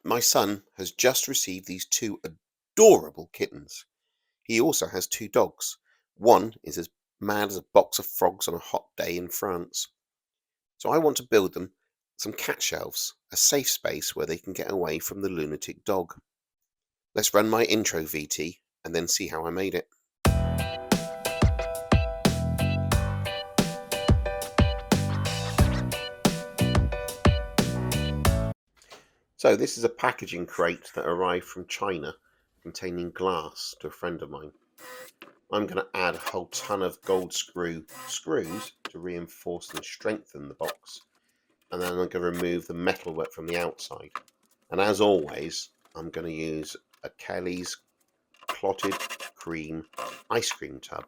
My son has just received these two adorable kittens. He also has two dogs. One is as mad as a box of frogs on a hot day in France. So I want to build them some cat shelves, a safe space where they can get away from the lunatic dog. Let's run my intro VT and then see how I made it. So this is a packaging crate that arrived from China containing glass to a friend of mine. I'm going to add a whole ton of gold screws to reinforce and strengthen the box. And then I'm going to remove the metalwork from the outside. And as always, I'm going to use a Kelly's clotted cream ice cream tub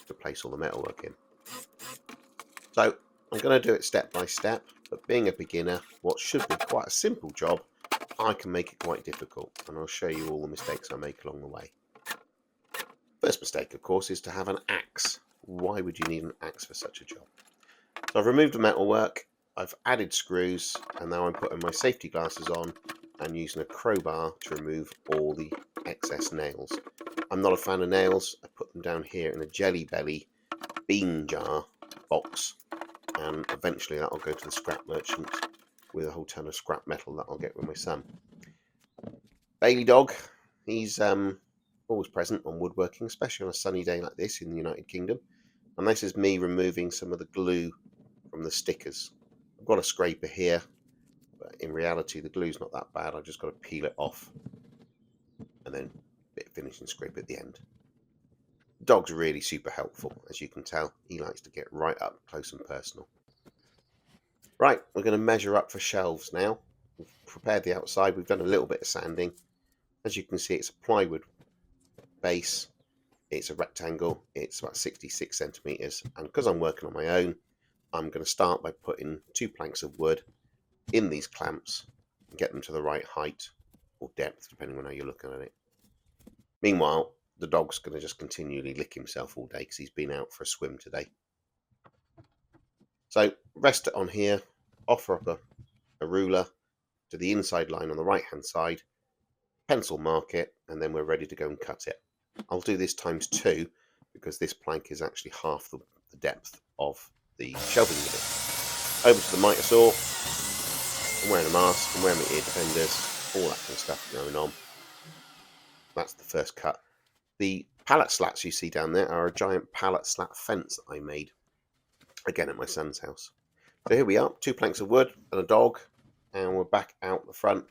to place all the metalwork in. So I'm going to do it step by step, but being a beginner, what should be quite a simple job, I can make it quite difficult, and I'll show you all the mistakes I make along the way. First mistake, of course, is to have an axe. Why would you need an axe for such a job? So I've removed the metalwork, I've added screws, and now I'm putting my safety glasses on and using a crowbar to remove all the excess nails. I'm not a fan of nails. I put them down here in a Jelly Belly bean jar box, and eventually that'll go to the scrap merchant with a whole ton of scrap metal that I'll get with my son. Bailey dog, he's always present on woodworking, especially on a sunny day like this in the United Kingdom. And this is me removing some of the glue from the stickers. I've got a scraper here, but in reality the glue's not that bad. I've just got to peel it off and then a bit of finishing scrape at the end. The dog's really super helpful, as you can tell. He likes to get right up close and personal. Right, we're going to measure up for shelves now. We've prepared the outside. We've done a little bit of sanding. As you can see, it's a plywood base. It's a rectangle. It's about 66 centimeters. And because I'm working on my own, I'm going to start by putting 2 planks of wood in these clamps and get them to the right height or depth, depending on how you're looking at it. Meanwhile, the dog's going to just continually lick himself all day because he's been out for a swim today. So rest it on here, offer up a ruler to the inside line on the right hand side, pencil mark it, and then we're ready to go and cut it. I'll do this times 2 because this plank is actually half the depth of the shelving unit. Over to the miter saw. I'm wearing a mask, I'm wearing my ear defenders, all that kind of stuff going on. That's the first cut. The pallet slats you see down there are a giant pallet slat fence that I made, again at my son's house. So here we are, 2 planks of wood and a dog, and we're back out the front,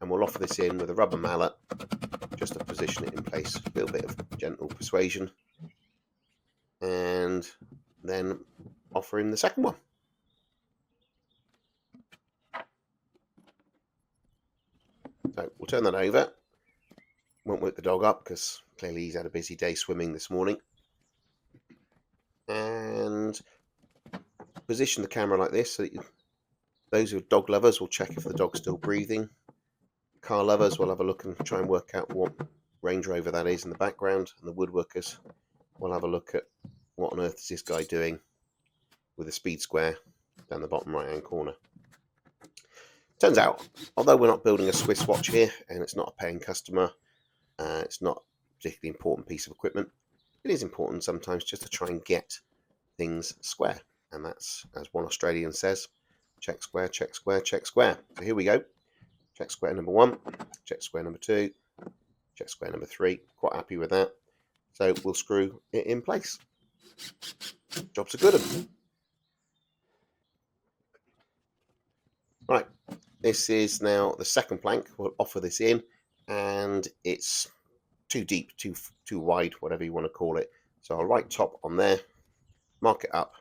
and we'll offer this in with a rubber mallet just to position it in place. A little bit of gentle persuasion, and then offer in the second one. So we'll turn that over. Won't wake the dog up because clearly he's had a busy day swimming this morning. And position the camera like this so that those who are dog lovers will check if the dog's still breathing. Car lovers will have a look and try and work out what Range Rover that is in the background, and the woodworkers will have a look at what on earth is this guy doing with a speed square down the bottom right hand corner. Turns out, although we're not building a Swiss watch here and it's not a paying customer, it's not a particularly important piece of equipment, it is important sometimes just to try and get things square. And that's, as one Australian says, check square, check square, check square. So here we go. Check square number 1, check square number 2, check square number 3. Quite happy with that. So we'll screw it in place. Job's a good one. Right, this is now the second plank. We'll offer this in, and it's too deep, too wide, whatever you want to call it. So I'll right top on there, mark it up,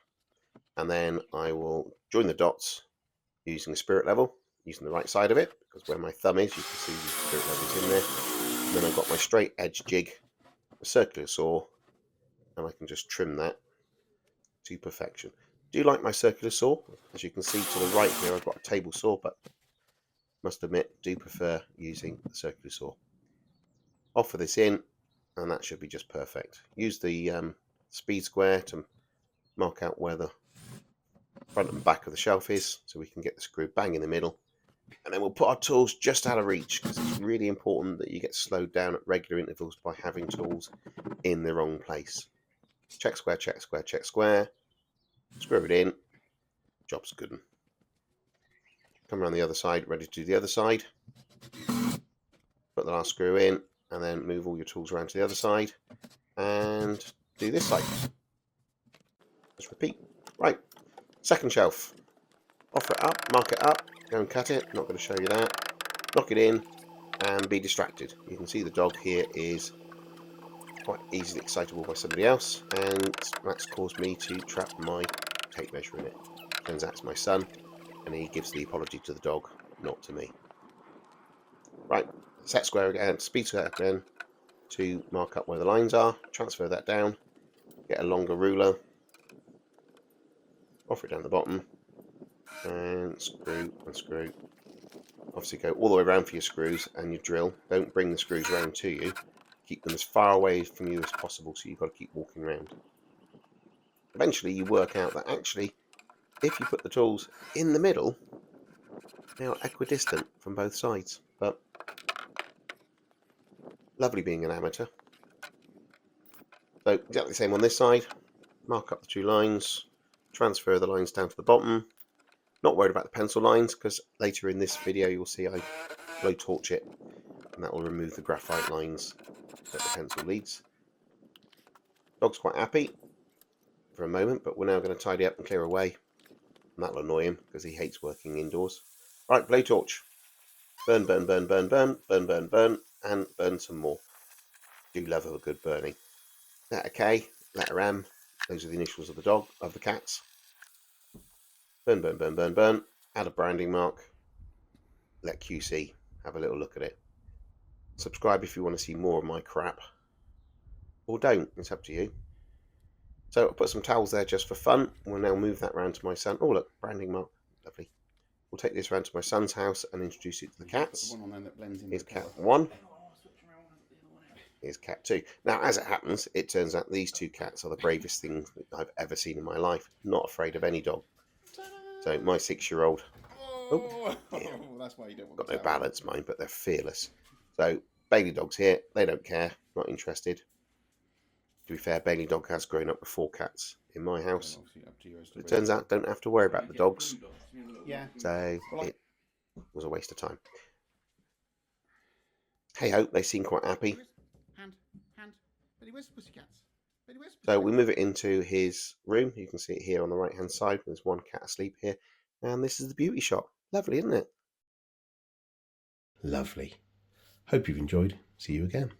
and then I will join the dots using a spirit level, using the right side of it, because where my thumb is, you can see the spirit level's in there. And then I've got my straight edge jig, a circular saw, and I can just trim that to perfection. Do like my circular saw. As you can see to the right here, I've got a table saw, but must admit, do prefer using the circular saw. Offer this in, and that should be just perfect. Use the speed square to mark out where the front and back of the shelf is, so we can get the screw bang in the middle, And then we'll put our tools just out of reach, because it's really important that you get slowed down at regular intervals by having tools in the wrong place. Check square, check square, check square. Screw it in. Job's good. Come around the other side, ready to do the other side. Put the last screw in, and then move all your tools around to the other side. And do this side. Just repeat. Right. Second shelf. Offer it up, mark it up, go and cut it. Not going to show you that. Knock it in and be distracted. You can see the dog here is quite easily excitable by somebody else, and that's caused me to trap my tape measure in it. Turns out it's my son, and he gives the apology to the dog, not to me. Right, set square again, speed square again to mark up where the lines are. Transfer that down, get a longer ruler, offer it down the bottom, and screw and screw. Obviously go all the way around for your screws and your drill. Don't bring the screws around to you. Keep them as far away from you as possible, so you've got to keep walking around. Eventually you work out that actually, if you put the tools in the middle, they are equidistant from both sides. But lovely being an amateur. So exactly the same on this side. Mark up the two lines, transfer the lines down to the bottom. Not worried about the pencil lines, because later in this video you'll see I blow torch it, and that will remove the graphite lines that the pencil leads. Dog's quite happy for a moment, but we're now going to tidy up and clear away, and that'll annoy him because he hates working indoors. Right, blow torch. Burn, burn, burn, burn, burn, burn, burn, burn, and burn some more. Do love a good burning. Letter K, letter M, those are the initials of the dog, of the cats. Burn, burn, burn, burn, burn. Add a branding mark. Let QC have a little look at it. Subscribe if you want to see more of my crap. Or don't, it's up to you. So I'll put some towels there just for fun. We'll now move that round to my son. Oh look, branding mark, lovely. We'll take this round to my son's house and introduce it to the cats. Here's cat 1. Here's cat 2. Now, as it happens, it turns out these two cats are the bravest things that I've ever seen in my life. Not afraid of any dog. So my 6-year-old, That's why you don't want got no balance, mind, but they're fearless. So Bailey dog's here. They don't care. Not interested. To be fair, Bailey dog has grown up with 4 cats in my house. But it turns out don't have to worry about the dogs. Yeah. So it was a waste of time. Hey ho, they seem quite happy. Hand. Betty, where's the pussycats? So we move it into his room. You can see it here on the right hand side. There's one cat asleep here. And this is the beauty shop. Lovely, isn't it? Lovely. Hope you've enjoyed. See you again.